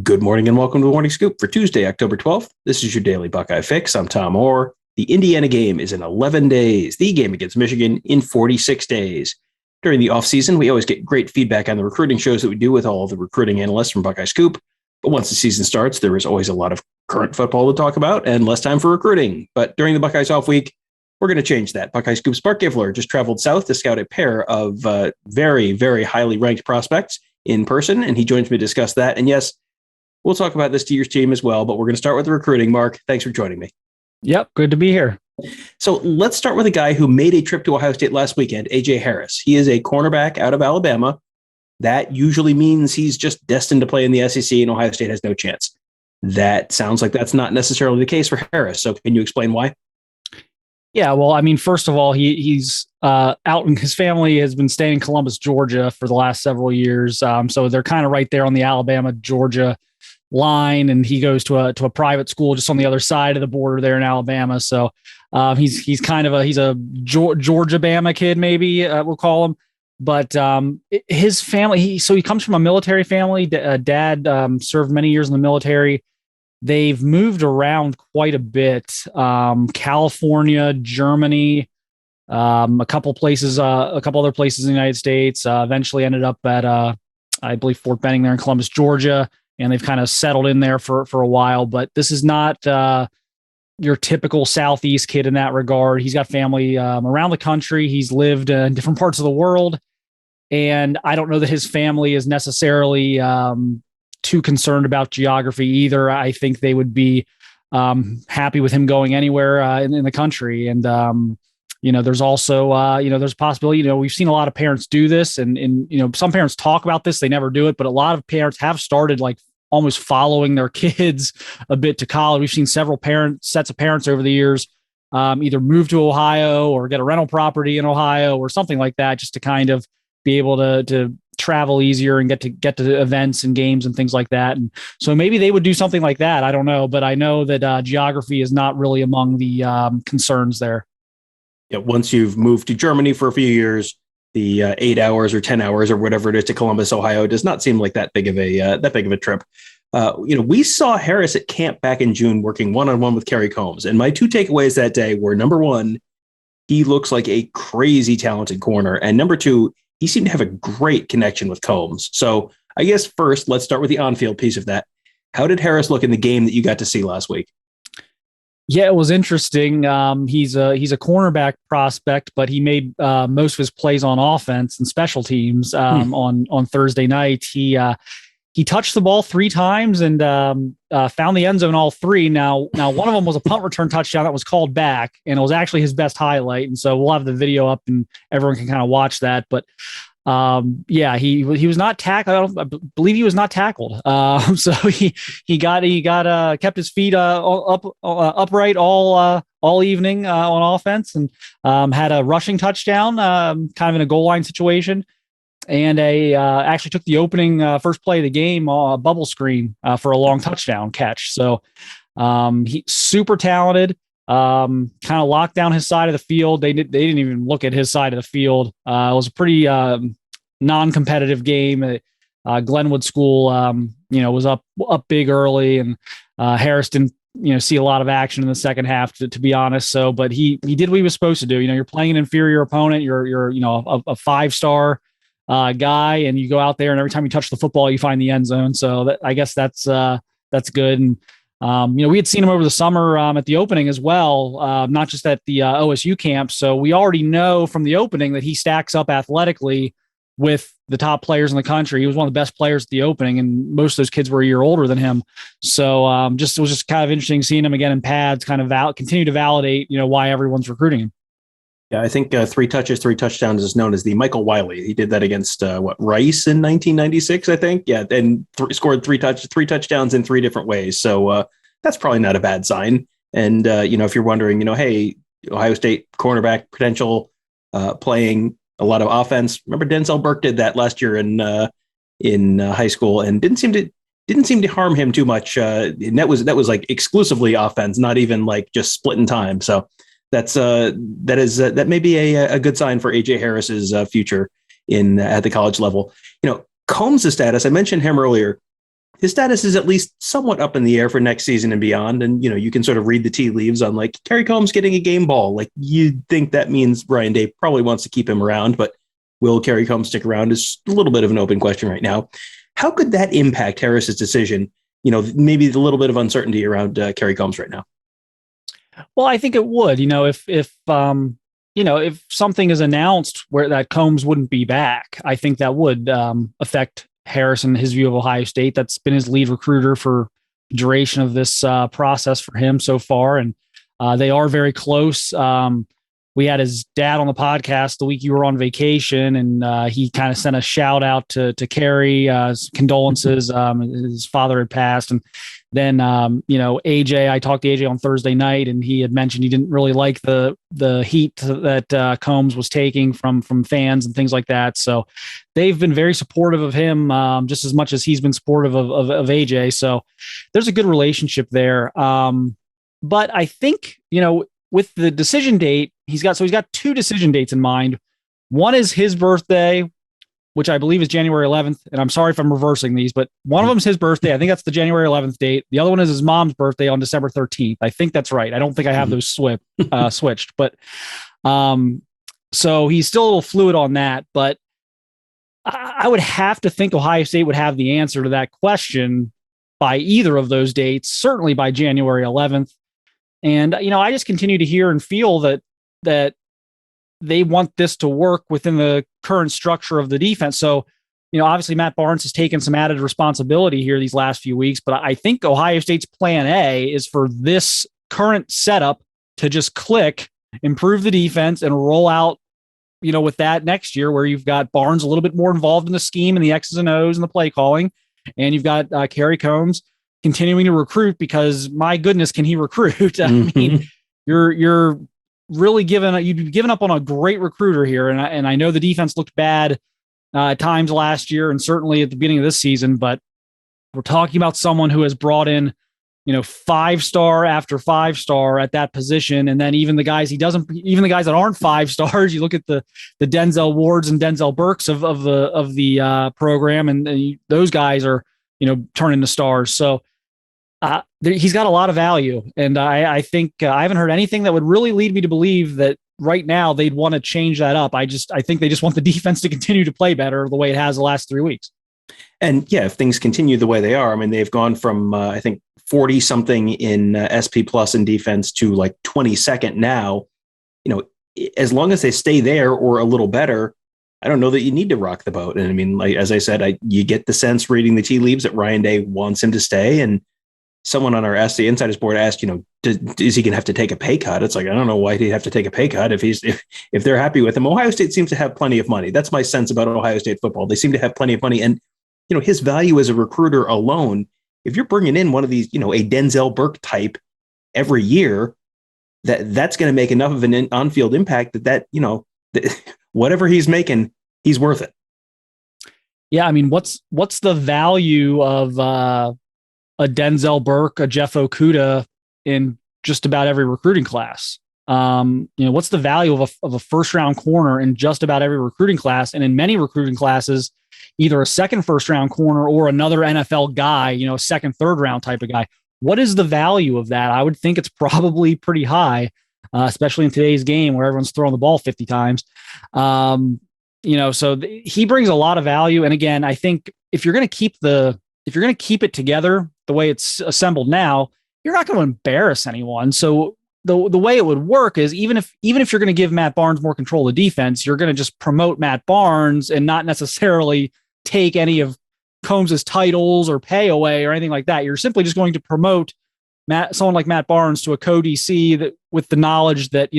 Good morning and welcome to the Morning Scoop for Tuesday, October 12th. This is your daily Buckeye fix. I'm Tom Orr. The Indiana game is in 11 days. The game against Michigan in 46 days. During the offseason, we always get great feedback on the recruiting shows that we do with all of the recruiting analysts from Buckeye Scoop. But once the season starts, there is always a lot of current football to talk about and less time for recruiting. But during the Buckeyes off week, we're going to change that. Buckeye Scoop's Marc Givler just traveled south to scout a pair of very, very highly ranked prospects in person, and he joins me to discuss that. And yes, we'll talk about this to your team as well, but we're going to start with the recruiting. Mark, thanks for joining me. Yep, good to be here. So let's start with a guy who made a trip to Ohio State last weekend, A.J. Harris. He is a cornerback out of Alabama. That usually means he's just destined to play in the SEC and Ohio State has no chance. That sounds like that's not necessarily the case for Harris. So can you explain why? Yeah, well, I mean, first of all, he's out, and his family has been staying in Columbus, Georgia for the last several years. So they're kind of right there on the Alabama-Georgia line, and he goes to a private school just on the other side of the border there in Alabama. So he's kind of a Georgia-Bama kid, maybe we'll call him. But his family, he comes from a military family. Dad served many years in the military. They've moved around quite a bit. California, Germany, a couple other places in the United States. Eventually ended up at I believe Fort Benning there in Columbus, Georgia. And they've kind of settled in there for a while, but this is not your typical Southeast kid in that regard. He's got family around the country. He's lived in different parts of the world. And I don't know that his family is necessarily too concerned about geography either. I think they would be happy with him going anywhere in the country. And, there's also, there's a possibility, we've seen a lot of parents do this and some parents talk about this, they never do it, but a lot of parents have started like almost following their kids a bit to college. We've seen several sets of parents over the years either move to Ohio or get a rental property in Ohio or something like that, just to kind of be able to travel easier and get to events and games and things like that. And so maybe they would do something like that. I don't know, but I know that geography is not really among the concerns there. Yeah, once you've moved to Germany for a few years, the 8 hours or 10 hours or whatever it is to Columbus, Ohio, does not seem like that big of a trip. We saw Harris at camp back in June working one-on-one with Kerry Coombs, and my two takeaways that day were: number one, he looks like a crazy talented corner, and number two, he seemed to have a great connection with Coombs. So I guess first, let's start with the on-field piece of that. How did Harris look in the game that you got to see last week? Yeah, it was interesting. He's a cornerback prospect, but he made most of his plays on offense and special teams on Thursday night. He touched the ball 3 times and found the end zone all 3. Now one of them was a punt return touchdown that was called back, and it was actually his best highlight. And so we'll have the video up and everyone can kind of watch that. But he was not tackled. I believe he was not tackled. So he kept his feet upright all evening on offense, and had a rushing touchdown, kind of in a goal line situation. And actually took the opening first play of the game, bubble screen for a long touchdown catch. So he's super talented. Kind of locked down his side of the field. They didn't even look at his side of the field. It was a pretty non-competitive game. Glenwood School, was up big early, and Harris didn't see a lot of action in the second half, to be honest. So, but he did what he was supposed to do. You're playing an inferior opponent. You're a 5-star guy, and you go out there, and every time you touch the football, you find the end zone. So I guess that's good. And we had seen him over the summer at the opening as well, not just at the OSU camp. So we already know from the opening that he stacks up athletically with the top players in the country. He was one of the best players at the opening, and most of those kids were a year older than him. So it was just kind of interesting seeing him again in pads, kind of continue to validate, why everyone's recruiting him. Yeah, I think 3 touches, 3 touchdowns is known as the Michael Wiley. He did that against Rice in 1996, I think. Yeah, and scored 3 touchdowns in 3 different ways. So that's probably not a bad sign. And if you're wondering, hey, Ohio State cornerback potential, playing a lot of offense. Remember, Denzel Burke did that last year in high school, and didn't seem to harm him too much. And that was like exclusively offense, not even like just splitting time. So that may be a good sign for A.J. Harris's future at the college level. Combs' status, I mentioned him earlier. his status is at least somewhat up in the air for next season and beyond. And, you can sort of read the tea leaves on like Kerry Coombs getting a game ball. Like you'd think that means Ryan Day probably wants to keep him around, but will Kerry Coombs stick around is a little bit of an open question right now. How could that impact Harris's decision? Maybe a little bit of uncertainty around Kerry Coombs right now. Well, I think it would, if something is announced where that Coombs wouldn't be back, I think that would affect Harris and his view of Ohio State. That's been his lead recruiter for the duration of this process for him so far. And they are very close. We had his dad on the podcast the week you were on vacation, and he kind of sent a shout out to Kerry, condolences. His father had passed. And then, AJ, I talked to AJ on Thursday night, and he had mentioned he didn't really like the heat that Coombs was taking from fans and things like that. So they've been very supportive of him, just as much as he's been supportive of AJ. So there's a good relationship there. But I think, with the decision date, he's got 2 decision dates in mind. One is his birthday, which I believe is January 11th. And I'm sorry if I'm reversing these, but one of them is his birthday. I think that's the January 11th date. The other one is his mom's birthday on December 13th. I think that's right. I don't think I have those switched, but so he's still a little fluid on that. But I would have to think Ohio State would have the answer to that question by either of those dates, certainly by January 11th. And, I just continue to hear and feel that they want this to work within the current structure of the defense. So, obviously Matt Barnes has taken some added responsibility here these last few weeks, but I think Ohio State's plan A is for this current setup to just click, improve the defense, and roll out, with that next year where you've got Barnes a little bit more involved in the scheme and the X's and O's and the play calling. And you've got Kerry Coombs continuing to recruit, because my goodness, can he recruit? I mean, you're really you've given up on a great recruiter here. And I know the defense looked bad at times last year and certainly at the beginning of this season, but we're talking about someone who has brought in, 5-star after 5-star at that position. And then even the guys even the guys that aren't 5 stars, you look at the Denzel Wards and Denzel Burks of the program, and those guys are, turning to stars. So he's got a lot of value. And I think I haven't heard anything that would really lead me to believe that right now they'd want to change that up. I think they just want the defense to continue to play better the way it has the last 3 weeks. And yeah, if things continue the way they are, I mean, they've gone from, I think 40 something in SP plus in defense to like 22nd now. As long as they stay there or a little better, I don't know that you need to rock the boat. And I mean, like, as I said, you get the sense reading the tea leaves that Ryan Day wants him to stay. And someone on our Ask the Insiders board asked, is he going to have to take a pay cut? It's like, I don't know why he'd have to take a pay cut if they're happy with him. Ohio State seems to have plenty of money. That's my sense about Ohio State football. They seem to have plenty of money. And, his value as a recruiter alone, if you're bringing in one of these, a Denzel Burke type every year, that's going to make enough of an on-field impact that whatever he's making, he's worth it. Yeah. I mean, what's the value of a Denzel Burke, a Jeff Okudah in just about every recruiting class? What's the value of a first-round corner in just about every recruiting class? And in many recruiting classes, either a second first-round corner or another NFL guy, a second, third-round type of guy. What is the value of that? I would think it's probably pretty high, especially in today's game where everyone's throwing the ball 50 times. So he brings a lot of value. And again, I think if you're going to keep it together the way it's assembled now, you're not going to embarrass anyone. So the way it would work is even if you're going to give Matt Barnes more control of defense, you're going to just promote Matt Barnes and not necessarily take any of Combs's titles or pay away or anything like that. You're simply just going to promote someone like Matt Barnes to a co-DC that with the knowledge that,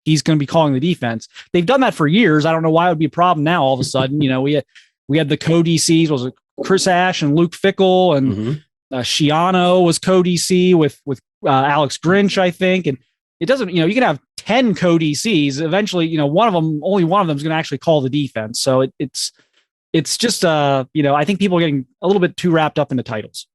he's going to be calling the defense. They've done that for years. I don't know why it would be a problem now. All of a sudden, we had the co-DCs, was it Chris Ash and Luke Fickle, and Shiano was co-DC with Alex Grinch, I think. And it doesn't, you can have 10 co-DCs. Eventually, only one of them is going to actually call the defense. So it's just, I think people are getting a little bit too wrapped up into titles.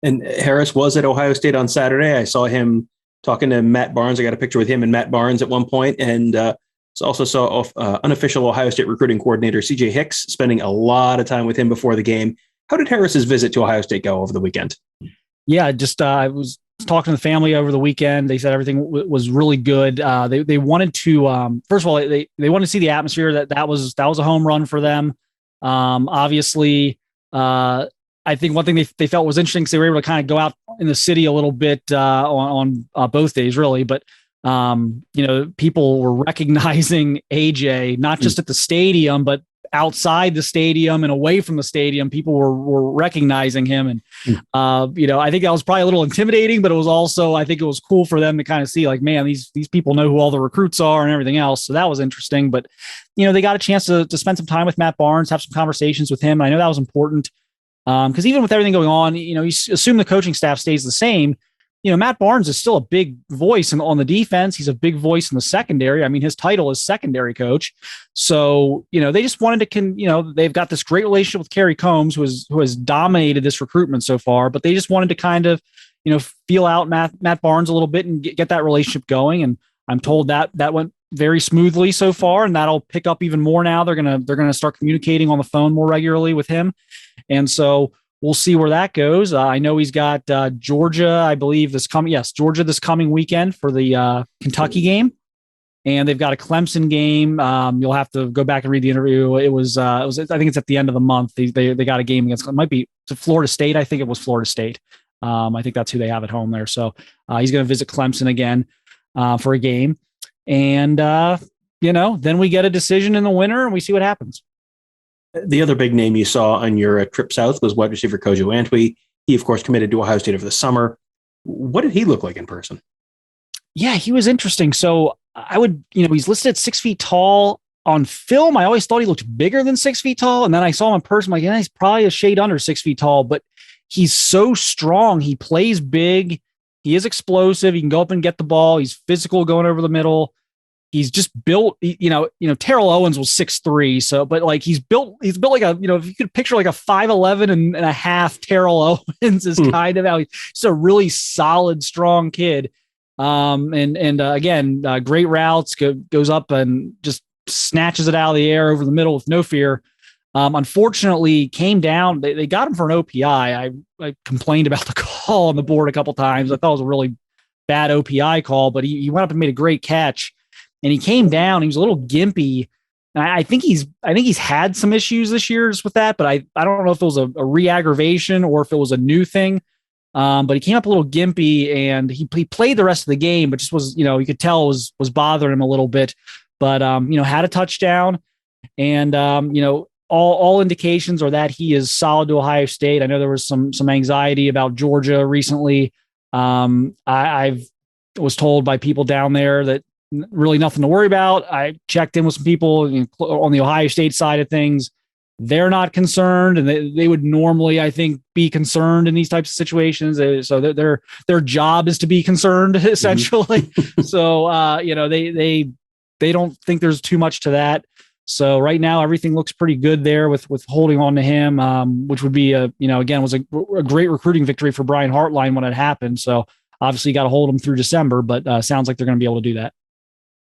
And Harris was at Ohio State on Saturday. I saw him talking to Matt Barnes. I got a picture with him and Matt Barnes at one point, and also saw unofficial Ohio State recruiting coordinator CJ Hicks spending a lot of time with him before the game. How did Harris's visit to Ohio State go over the weekend? Yeah, just I was talking to the family over the weekend. They said everything was really good. They wanted to first of all they wanted to see the atmosphere. That was a home run for them. Obviously, I think one thing they felt was interesting because they were able to kind of go out in the city a little bit on both days, really. But people were recognizing AJ not just at the stadium, but outside the stadium and away from the stadium. People were recognizing him, and I think that was probably a little intimidating, but it was also, I think it was cool for them to kind of see, like, man, these people know who all the recruits are and everything else. So that was interesting. But they got a chance to spend some time with Matt Barnes, have some conversations with him. And I know that was important because even with everything going on, you assume the coaching staff stays the same. Matt Barnes is still a big voice on the defense. He's a big voice in the secondary. I mean, his title is secondary coach. So, they just wanted to, they've got this great relationship with Kerry Coombs, who has dominated this recruitment so far, but they just wanted to kind of, feel out Matt Barnes a little bit and get that relationship going. And I'm told that went very smoothly so far, and that'll pick up even more now. They're going to start communicating on the phone more regularly with him. And so we'll see where that goes. I know he's got Georgia, I believe Georgia this coming weekend for the Kentucky game, and they've got a Clemson game. You'll have to go back and read the interview. It was I think it's at the end of the month. They got a game against, it might be Florida State. I think it was Florida State. I think that's who they have at home there. So he's going to visit Clemson again for a game, and then we get a decision in the winter and we see what happens. The other big name you saw on your trip south was wide receiver Kojo Antwe. He, of course, committed to Ohio State over the summer. What did he look like in person? Yeah, he was interesting. So he's listed at 6 feet tall on film. I always thought he looked bigger than 6 feet tall. And then I saw him in person. I'm like, he's probably a shade under 6 feet tall, but he's so strong. He plays big. He is explosive. He can go up and get the ball. He's physical going over the middle. He's just built, Terrell Owens was 6'3". So, but like he's built like a, if you could picture like a 5'11" and a half Terrell Owens is kind of how he's a really solid, strong kid. Again, great routes, goes up and just snatches it out of the air over the middle with no fear. Unfortunately came down. They got him for an OPI. I complained about the call on the board a couple times. I thought it was a really bad OPI call, but he went up and made a great catch. And he came down. He was a little gimpy. And I think he's had some issues this year just with that, but I don't know if it was a re-aggravation or if it was a new thing. But he came up a little gimpy, and he played the rest of the game, but just was, you could tell was bothering him a little bit. But had a touchdown, and all indications are that he is solid to Ohio State. I know there was some anxiety about Georgia recently. I was told by people down there that really nothing to worry about. I checked in with some people on the Ohio State side of things. They're not concerned, and they would normally, I think, be concerned in these types of situations. So their job is to be concerned, essentially. Mm-hmm. So they don't think there's too much to that. So right now everything looks pretty good there with holding on to him, which would be was a great recruiting victory for Brian Hartline when it happened. So obviously you got to hold him through December, but sounds like they're going to be able to do that.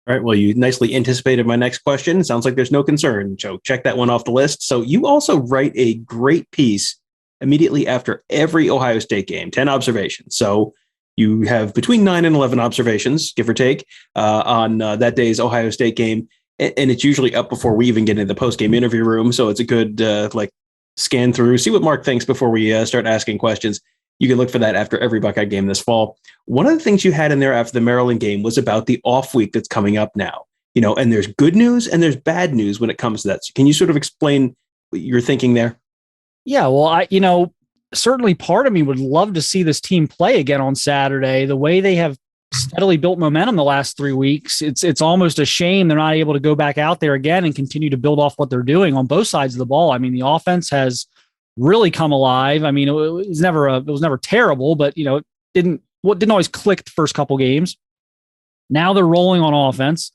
All right. Well, you nicely anticipated my next question. Sounds like there's no concern. So check that one off the list. So you also write a great piece immediately after every Ohio State game, 10 observations. So you have between 9 and 11 observations, give or take, on that day's Ohio State game. And it's usually up before we even get into the post-game interview room. So it's a good scan through, see what Mark thinks before we start asking questions. You can look for that after every Buckeye game this fall. One of the things you had in there after the Maryland game was about the off week that's coming up now. And there's good news and there's bad news when it comes to that. So can you sort of explain what you're thinking there? Yeah, well, certainly part of me would love to see this team play again on Saturday. The way they have steadily built momentum the last 3 weeks, it's almost a shame they're not able to go back out there again and continue to build off what they're doing on both sides of the ball. I mean, the offense has really come alive. I mean, it was never terrible, but it didn't always click the first couple games. Now they're rolling on offense.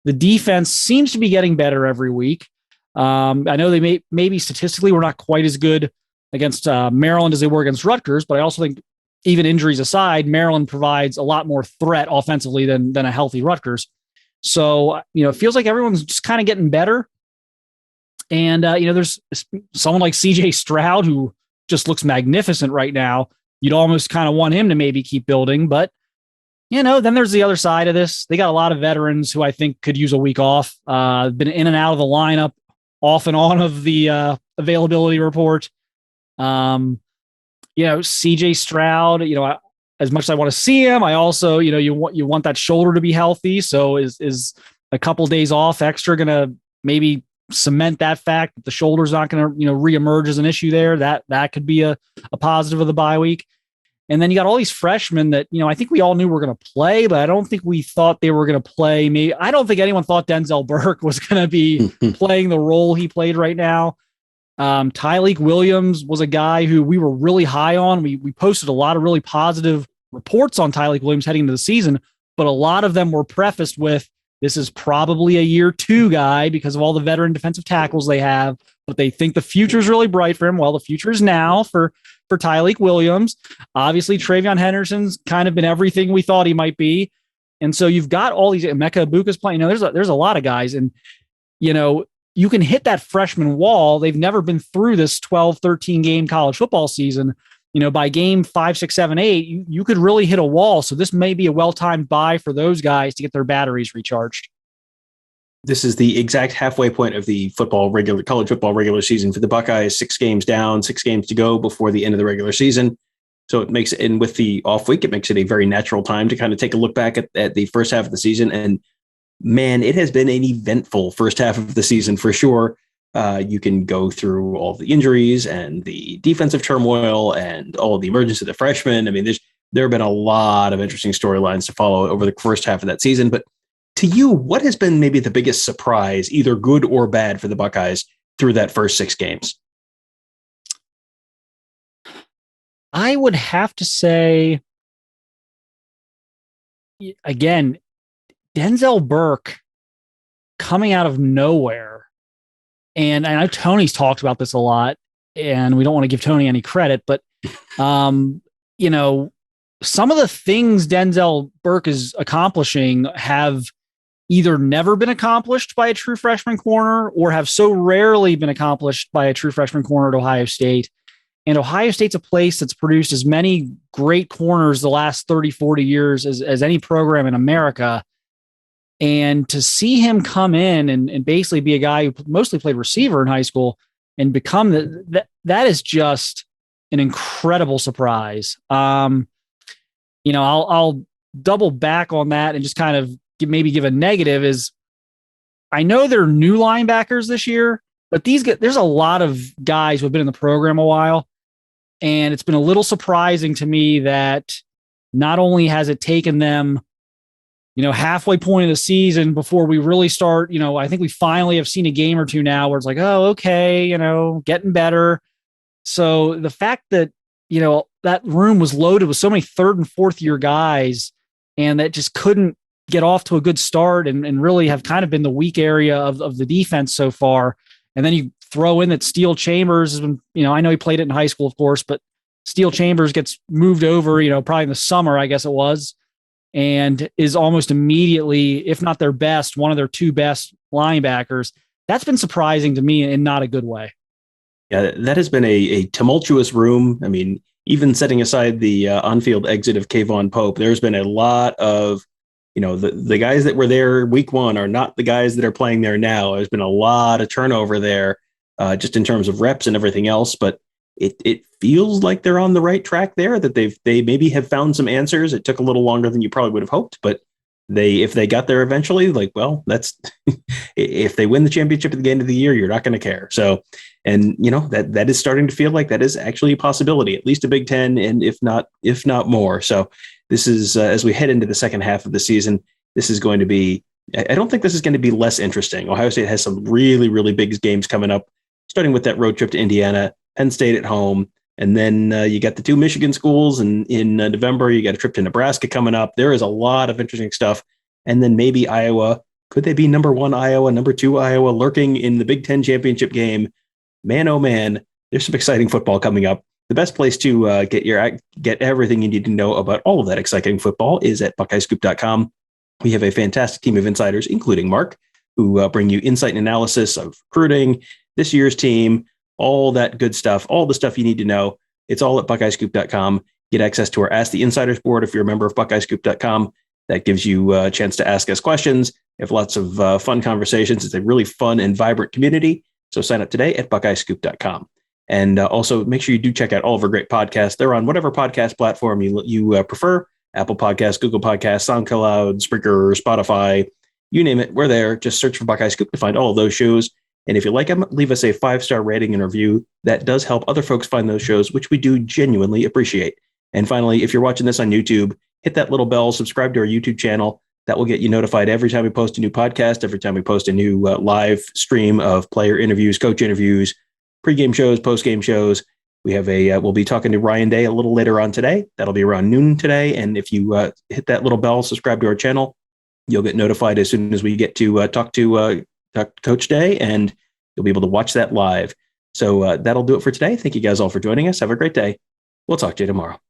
The defense seems to be getting better every week. I know they maybe statistically were not quite as good against Maryland as they were against Rutgers, but I also think even injuries aside, Maryland provides a lot more threat offensively than a healthy Rutgers. So, it feels like everyone's just kind of getting better. And, there's someone like CJ Stroud who just looks magnificent right now. You'd almost kind of want him to maybe keep building, but then there's the other side of this. They got a lot of veterans who I think could use a week off. Been in and out of the lineup, off and on of the availability report. CJ Stroud, as much as I want to see him, I also, you want that shoulder to be healthy. So is a couple days off extra going to maybe cement that fact that the shoulder's not going to, reemerge as an issue there? That could be a positive of the bye week. And then you got all these freshmen that, I think we all knew were going to play, but I don't think we thought they were going to play. Maybe I don't think anyone thought Denzel Burke was going to be playing the role he played right now. Tyleik Williams was a guy who we were really high on. We posted a lot of really positive reports on Tyleik Williams heading into the season, but a lot of them were prefaced with, this is probably a year 2 guy because of all the veteran defensive tackles they have, but they think the future is really bright for him. Well, the future is now for Tyleik Williams. Obviously, Travion Henderson's kind of been everything we thought he might be. And so you've got all these, Emeka Ibuka's playing, there's a lot of guys, and, you can hit that freshman wall. They've never been through this 12, 13 game college football season. By game 5, 6, 7, 8, you could really hit a wall. So this may be a well-timed buy for those guys to get their batteries recharged. This is the exact halfway point of the college football regular season for the Buckeyes. 6 games down, 6 games to go before the end of the regular season. So it makes, and with the off week, it makes it a very natural time to kind of take a look back at the first half of the season. And man, it has been an eventful first half of the season for sure. You can go through all the injuries and the defensive turmoil and all of the emergence of the freshmen. I mean, there have been a lot of interesting storylines to follow over the first half of that season. But to you, what has been maybe the biggest surprise, either good or bad, for the Buckeyes through that first 6 games? I would have to say, again, Denzel Burke coming out of nowhere. And I know Tony's talked about this a lot, and we don't want to give Tony any credit, but, some of the things Denzel Burke is accomplishing have either never been accomplished by a true freshman corner or have so rarely been accomplished by a true freshman corner at Ohio State. And Ohio State's a place that's produced as many great corners the last 30, 40 years as any program in America. And to see him come in and basically be a guy who mostly played receiver in high school and become that is just an incredible surprise. I'll double back on that and just kind of maybe give a negative. Is I know they're new linebackers this year, but there's a lot of guys who have been in the program a while. And it's been a little surprising to me that not only has it taken them, halfway point of the season before we really start, I think we finally have seen a game or two now where it's like, oh, okay, getting better. So the fact that, that room was loaded with so many 3rd and 4th year guys and that just couldn't get off to a good start and really have kind of been the weak area of the defense so far. And then you throw in that Steel Chambers has been, I know he played it in high school, of course, but Steel Chambers gets moved over, probably in the summer, I guess it was, and is almost immediately, if not their best, one of their 2 best linebackers. That's been surprising to me in not a good way. Yeah, that has been a tumultuous room. I mean, even setting aside the on-field exit of Kayvon Pope, there's been a lot of, the guys that were there week 1 are not the guys that are playing there now. There's been a lot of turnover there, just in terms of reps and everything else. But it feels like they're on the right track there, that they maybe have found some answers. It took a little longer than you probably would have hoped, but if they got there eventually, that's if they win the championship at the end of the year, you're not going to care. So, and that is starting to feel like that is actually a possibility, at least a Big Ten, and if not more. So this is as we head into the second half of the season, this is going to be, I don't think this is going to be less interesting. Ohio State has some really, really big games coming up, starting with that road trip to Indiana, Penn State at home. And then you got the 2 Michigan schools, and in November, you got a trip to Nebraska coming up. There is a lot of interesting stuff. And then maybe Iowa. Could they be number 1 Iowa, number 2 Iowa lurking in the Big Ten championship game? Man, oh man, there's some exciting football coming up. The best place to get everything you need to know about all of that exciting football is at BuckeyeScoop.com. We have a fantastic team of insiders, including Marc, who bring you insight and analysis of recruiting, this year's team, all that good stuff, all the stuff you need to know. It's all at BuckeyeScoop.com. Get access to our Ask the Insiders board if you're a member of BuckeyeScoop.com. That gives you a chance to ask us questions. We have lots of fun conversations. It's a really fun and vibrant community. So sign up today at BuckeyeScoop.com. And also make sure you do check out all of our great podcasts. They're on whatever podcast platform you prefer. Apple Podcasts, Google Podcasts, SoundCloud, Spreaker, Spotify, you name it. We're there. Just search for Buckeye Scoop to find all of those shows. And if you like them, leave us a 5-star rating and review. That does help other folks find those shows, which we do genuinely appreciate. And finally, if you're watching this on YouTube, hit that little bell, subscribe to our YouTube channel. That will get you notified every time we post a new podcast, every time we post a new live stream of player interviews, coach interviews, pregame shows, postgame shows. We have we'll be talking to Ryan Day a little later on today. That'll be around noon today. And if you hit that little bell, subscribe to our channel, you'll get notified as soon as we get to talk to Coach Day, and you'll be able to watch that live. So that'll do it for today. Thank you guys all for joining us. Have a great day. We'll talk to you tomorrow.